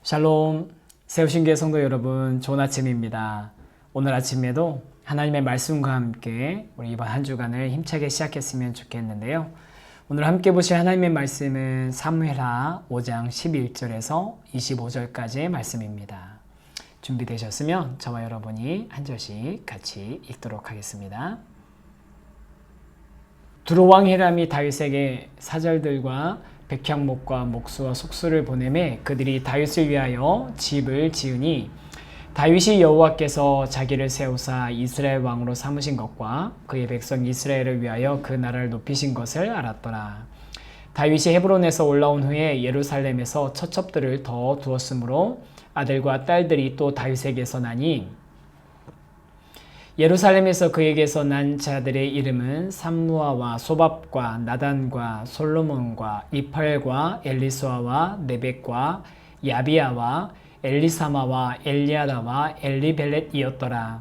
샬롬, 세우신 교회 성도 여러분, 좋은 아침입니다. 오늘 아침에도 하나님의 말씀과 함께 우리 이번 한 주간을 힘차게 시작했으면 좋겠는데요. 오늘 함께 보실 하나님의 말씀은 사무엘하 5장 11절에서 25절까지의 말씀입니다. 준비되셨으면 저와 여러분이 한 절씩 같이 읽도록 하겠습니다. 두로왕 히람이 다윗에게 사절들과 백향목과 목수와 속수를 보내매 그들이 다윗을 위하여 집을 지으니 다윗이 여호와께서 자기를 세우사 이스라엘 왕으로 삼으신 것과 그의 백성 이스라엘을 위하여 그 나라를 높이신 것을 알았더라. 다윗이 헤브론에서 올라온 후에 예루살렘에서 처첩들을 더 두었으므로 아들과 딸들이 또 다윗에게서 나니 예루살렘에서 그에게서 난 자들의 이름은 삼무아와 소밥과 나단과 솔로몬과 이팔과 엘리수아와 네벡과 야비아와 엘리사마와 엘리아다와 엘리벨렛이었더라.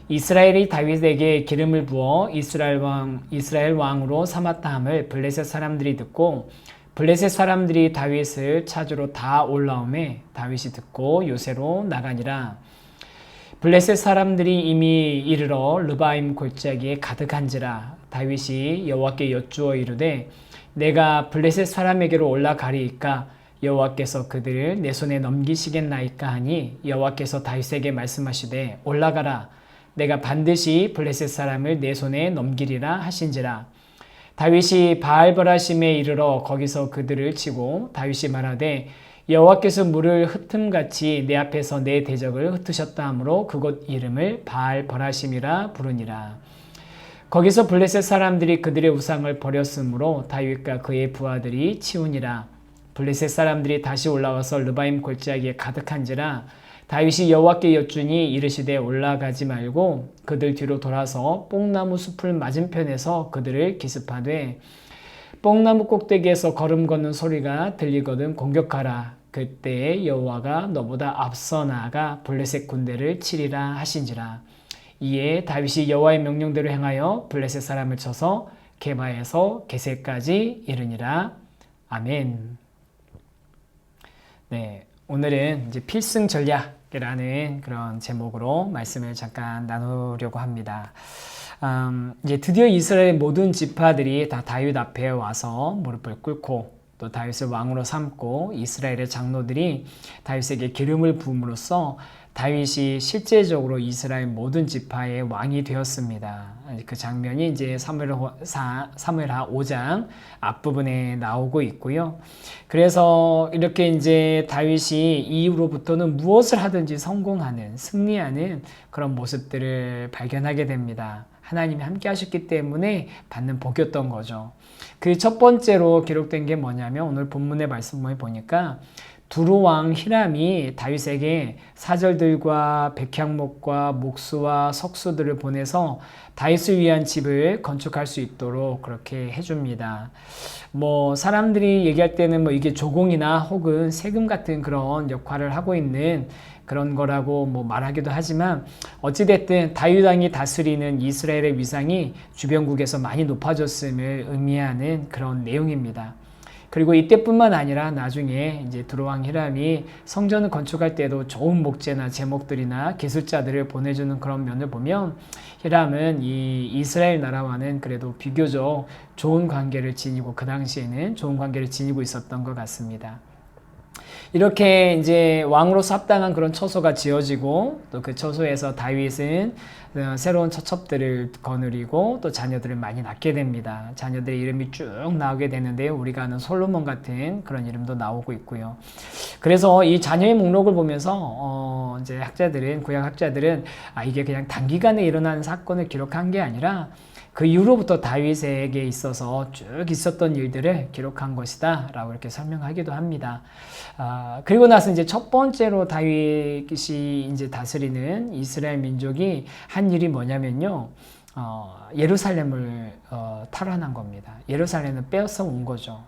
이스라엘이 다윗에게 기름을 부어 이스라엘 왕으로 삼았다 함을 블레셋 사람들이 듣고 블레셋 사람들이 다윗을 찾으러 다 올라오매 다윗이 듣고 요새로 나가니라. 블레셋 사람들이 이미 이르러 르바임 골짜기에 가득한지라. 다윗이 여호와께 여쭈어 이르되 내가 블레셋 사람에게로 올라가리이까 여호와께서 그들을 내 손에 넘기시겠나이까 하니 여호와께서 다윗에게 말씀하시되 올라가라. 내가 반드시 블레셋 사람을 내 손에 넘기리라 하신지라. 다윗이 바알버라심에 이르러 거기서 그들을 치고 다윗이 말하되 여호와께서 물을 흩음같이 내 앞에서 내 대적을 흩으셨다 하므로 그곳 이름을 바알버라심이라 부르니라. 거기서 블레셋 사람들이 그들의 우상을 버렸으므로 다윗과 그의 부하들이 치우니라. 블레셋 사람들이 다시 올라와서 르바임 골짜기에 가득한지라. 다윗이 여호와께 여쭈니 이르시되 올라가지 말고 그들 뒤로 돌아서 뽕나무 숲을 맞은편에서 그들을 기습하되 뽕나무 꼭대기에서 걸음 걷는 소리가 들리거든 공격하라. 그때 여호와가 너보다 앞서 나아가 블레셋 군대를 치리라 하신지라. 이에 다윗이 여호와의 명령대로 행하여 블레셋 사람을 쳐서 게바에서 게셀까지 이르니라. 아멘. 네, 오늘은 이제 필승 전략이라는 그런 제목으로 말씀을 잠깐 나누려고 합니다. 이제 드디어 이스라엘 모든 지파들이 다 다윗 앞에 와서 무릎을 꿇고 또 다윗을 왕으로 삼고 이스라엘의 장로들이 다윗에게 기름을 부음으로써 다윗이 실제적으로 이스라엘 모든 지파의 왕이 되었습니다. 그 장면이 이제 사무엘하 5장 앞부분에 나오고 있고요. 그래서 이렇게 이제 다윗이 이후로부터는 무엇을 하든지 성공하는, 승리하는 그런 모습들을 발견하게 됩니다. 하나님이 함께 하셨기 때문에 받는 복이었던 거죠. 그 첫 번째로 기록된 게 뭐냐면 오늘 본문의 말씀을 보니까 두로왕 히람이 다윗에게 사절들과 백향목과 목수와 석수들을 보내서 다윗을 위한 집을 건축할 수 있도록 그렇게 해줍니다. 사람들이 얘기할 때는 이게 조공이나 혹은 세금 같은 그런 역할을 하고 있는 그런 거라고 말하기도 하지만 어찌됐든 다윗 왕이 다스리는 이스라엘의 위상이 주변국에서 많이 높아졌음을 의미하는 그런 내용입니다. 그리고 이때뿐만 아니라 나중에 이제 두로왕 히람이 성전을 건축할 때도 좋은 목재나 제목들이나 기술자들을 보내주는 그런 면을 보면 히람은 이 이스라엘 나라와는 그래도 비교적 좋은 관계를 지니고 그 당시에는 좋은 관계를 지니고 있었던 것 같습니다. 이렇게 이제 왕으로서 합당한 그런 처소가 지어지고 또 그 처소에서 다윗은 새로운 처첩들을 거느리고 또 자녀들을 많이 낳게 됩니다. 자녀들의 이름이 쭉 나오게 되는데요. 우리가 아는 솔로몬 같은 그런 이름도 나오고 있고요. 그래서 이 자녀의 목록을 보면서 이제 구약 학자들은 이게 그냥 단기간에 일어난 사건을 기록한 게 아니라 그 이후로부터 다윗에게 있어서 쭉 있었던 일들을 기록한 것이다 라고 이렇게 설명하기도 합니다. 그리고 나서 이제 첫 번째로 다윗이 이제 다스리는 이스라엘 민족이 한 일이 뭐냐면요. 예루살렘을 탈환한 겁니다. 예루살렘을 빼앗아 온 거죠.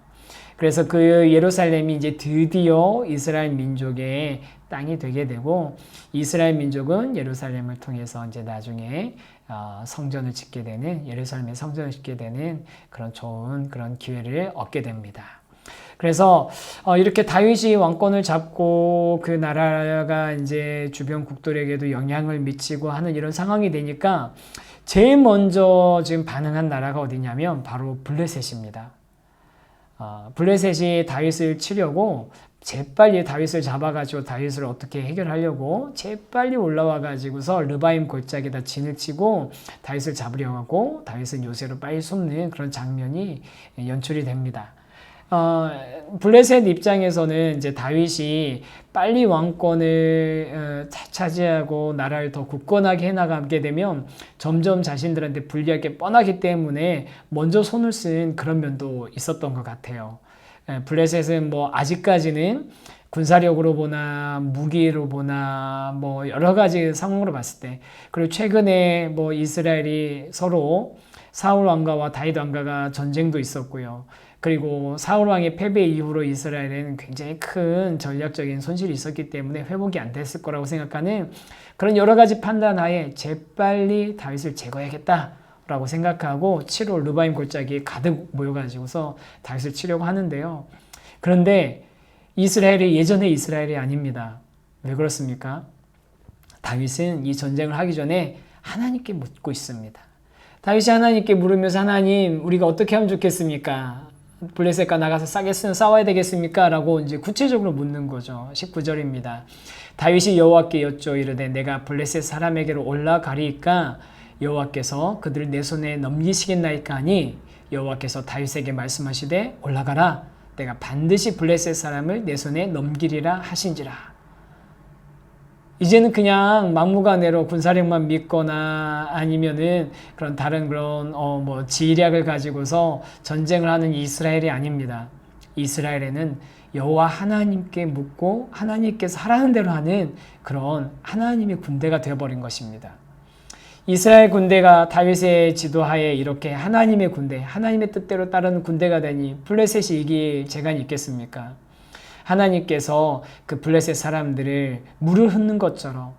그래서 그 예루살렘이 이제 드디어 이스라엘 민족의 땅이 되게 되고 이스라엘 민족은 예루살렘을 통해서 이제 나중에 성전을 짓게 되는 예루살렘의 성전을 짓게 되는 그런 좋은 그런 기회를 얻게 됩니다. 그래서 이렇게 다윗이 왕권을 잡고 그 나라가 이제 주변 국들에게도 영향을 미치고 하는 이런 상황이 되니까 제일 먼저 지금 반응한 나라가 어디냐면 바로 블레셋입니다. 블레셋이 다윗을 치려고 재빨리 다윗을 잡아가지고 다윗을 어떻게 해결하려고 재빨리 올라와가지고서 르바임 골짜기에다 진을 치고 다윗을 잡으려고 하고 다윗은 요새로 빨리 숨는 그런 장면이 연출이 됩니다. 블레셋 입장에서는 이제 다윗이 빨리 왕권을 차지하고 나라를 더 굳건하게 해나가게 되면 점점 자신들한테 불리할 게 뻔하기 때문에 먼저 손을 쓴 그런 면도 있었던 것 같아요. 블레셋은 뭐 아직까지는 군사력으로 보나 무기로 보나 뭐 여러 가지 상황으로 봤을 때, 그리고 최근에 뭐 이스라엘이 서로 사울 왕가와 다윗 왕가가 전쟁도 있었고요. 그리고 사울 왕의 패배 이후로 이스라엘에는 굉장히 큰 전략적인 손실이 있었기 때문에 회복이 안 됐을 거라고 생각하는 그런 여러 가지 판단 하에 재빨리 다윗을 제거해야겠다라고 생각하고 7월 르바임 골짜기에 가득 모여가지고서 다윗을 치려고 하는데요. 그런데 이스라엘이 예전의 이스라엘이 아닙니다. 왜 그렇습니까? 다윗은 이 전쟁을 하기 전에 하나님께 묻고 있습니다. 다윗이 하나님께 물으면서, 하나님, 우리가 어떻게 하면 좋겠습니까? 블레셋과 나가서 싸워야 되겠습니까? 라고 이제 구체적으로 묻는 거죠. 19절입니다. 다윗이 여호와께 여쭈어 이르되 내가 블레셋 사람에게로 올라가리이까 여호와께서 그들을 내 손에 넘기시겠나이까 하니 여호와께서 다윗에게 말씀하시되 올라가라. 내가 반드시 블레셋 사람을 내 손에 넘기리라 하신지라. 이제는 그냥 막무가내로 군사력만 믿거나 아니면은 그런 다른 그런 뭐 지략을 가지고서 전쟁을 하는 이스라엘이 아닙니다. 이스라엘에는 여호와 하나님께 묻고 하나님께서 하라는 대로 하는 그런 하나님의 군대가 되어버린 것입니다. 이스라엘 군대가 다윗의 지도하에 이렇게 하나님의 군대, 하나님의 뜻대로 따르는 군대가 되니 블레셋이 이길 재간이 있겠습니까? 하나님께서 그 블레셋 사람들을 물을 흩는 것처럼,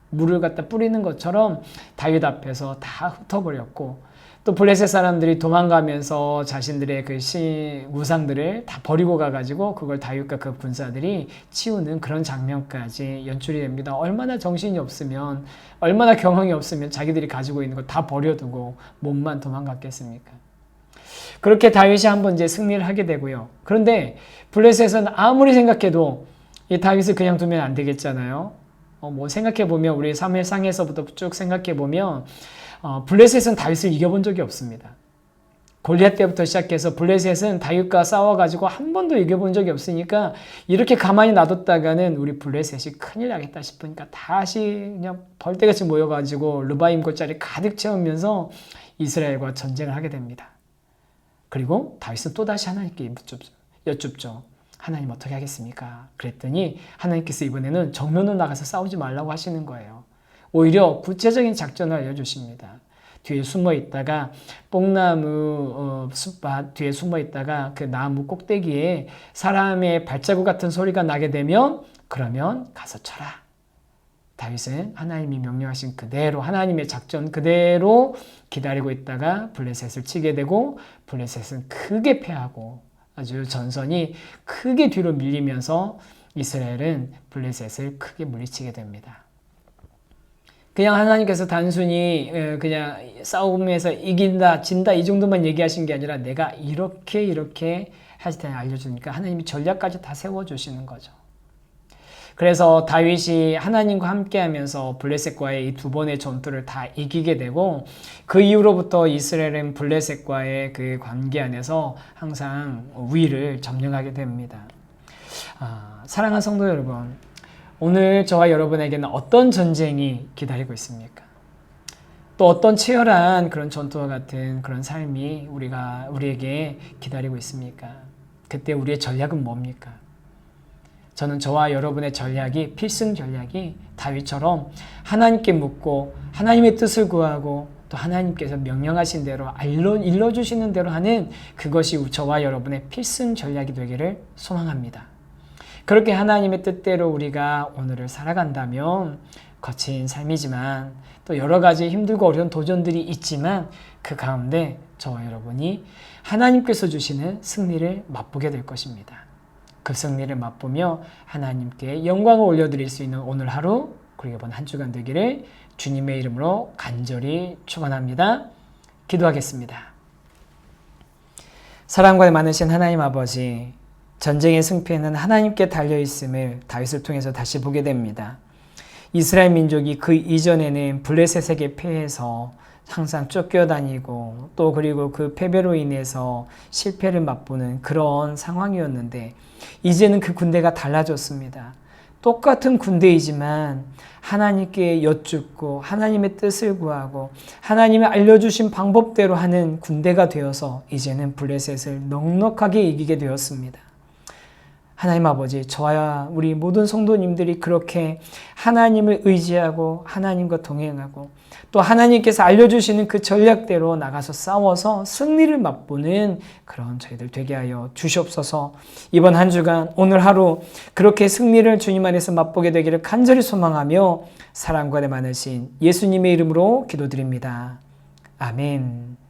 물을 갖다 뿌리는 것처럼 다윗 앞에서 다 흩어버렸고, 또 블레셋 사람들이 도망가면서 자신들의 그 우상들을 다 버리고 가가지고 그걸 다윗과 그 군사들이 치우는 그런 장면까지 연출이 됩니다. 얼마나 정신이 없으면, 얼마나 경험이 없으면 자기들이 가지고 있는 거 다 버려두고 몸만 도망갔겠습니까? 그렇게 다윗이 한번 이제 승리를 하게 되고요. 그런데 블레셋은 아무리 생각해도 이 다윗을 그냥 두면 안 되겠잖아요. 뭐 생각해보면, 우리 사무엘상에서부터 쭉 생각해보면 블레셋은 다윗을 이겨본 적이 없습니다. 골리앗 때부터 시작해서 블레셋은 다윗과 싸워가지고 한 번도 이겨본 적이 없으니까 이렇게 가만히 놔뒀다가는 우리 블레셋이 큰일 나겠다 싶으니까 다시 그냥 벌떼같이 모여가지고 르바임 골짜기 가득 채우면서 이스라엘과 전쟁을 하게 됩니다. 그리고 다윗은 또다시 하나님께 여쭙죠. 하나님 어떻게 하겠습니까? 그랬더니 하나님께서 이번에는 정면으로 나가서 싸우지 말라고 하시는 거예요. 오히려 구체적인 작전을 알려주십니다. 뒤에 숨어 있다가 뽕나무 숲밭 뒤에 숨어 있다가 그 나무 꼭대기에 사람의 발자국 같은 소리가 나게 되면 그러면 가서 쳐라. 다윗은 하나님이 명령하신 그대로, 하나님의 작전 그대로 기다리고 있다가 블레셋을 치게 되고 블레셋은 크게 패하고 아주 전선이 크게 뒤로 밀리면서 이스라엘은 블레셋을 크게 물리치게 됩니다. 그냥 하나님께서 단순히 그냥 싸움에서 이긴다, 진다 이 정도만 얘기하신 게 아니라 내가 이렇게 하실 때는 알려주니까 하나님이 전략까지 다 세워주시는 거죠. 그래서 다윗이 하나님과 함께하면서 블레셋과의 이 두 번의 전투를 다 이기게 되고 그 이후로부터 이스라엘은 블레셋과의 그 관계 안에서 항상 우위를 점령하게 됩니다. 사랑하는 성도 여러분, 오늘 저와 여러분에게는 어떤 전쟁이 기다리고 있습니까? 또 어떤 치열한 그런 전투와 같은 그런 삶이 우리에게 기다리고 있습니까? 그때 우리의 전략은 뭡니까? 저는 저와 여러분의 전략이, 필승 전략이 다윗처럼 하나님께 묻고 하나님의 뜻을 구하고 또 하나님께서 명령하신 대로 일러주시는 대로 하는 그것이 저와 여러분의 필승 전략이 되기를 소망합니다. 그렇게 하나님의 뜻대로 우리가 오늘을 살아간다면 거친 삶이지만 또 여러 가지 힘들고 어려운 도전들이 있지만 그 가운데 저와 여러분이 하나님께서 주시는 승리를 맛보게 될 것입니다. 그 승리를 맛보며 하나님께 영광을 올려드릴 수 있는 오늘 하루 그리고 이번 한 주간 되기를 주님의 이름으로 간절히 축원합니다. 기도하겠습니다. 사랑과 많으신 하나님 아버지, 전쟁의 승패는 하나님께 달려있음을 다윗을 통해서 다시 보게 됩니다. 이스라엘 민족이 그 이전에는 블레셋에게 패해서 항상 쫓겨다니고 또 그리고 그 패배로 인해서 실패를 맛보는 그런 상황이었는데 이제는 그 군대가 달라졌습니다. 똑같은 군대이지만 하나님께 여쭙고 하나님의 뜻을 구하고 하나님이 알려주신 방법대로 하는 군대가 되어서 이제는 블레셋을 넉넉하게 이기게 되었습니다. 하나님 아버지, 저와 우리 모든 성도님들이 그렇게 하나님을 의지하고 하나님과 동행하고 또 하나님께서 알려주시는 그 전략대로 나가서 싸워서 승리를 맛보는 그런 저희들 되게 하여 주시옵소서. 이번 한 주간 오늘 하루 그렇게 승리를 주님 안에서 맛보게 되기를 간절히 소망하며 사랑과 내 많으신 예수님의 이름으로 기도드립니다. 아멘.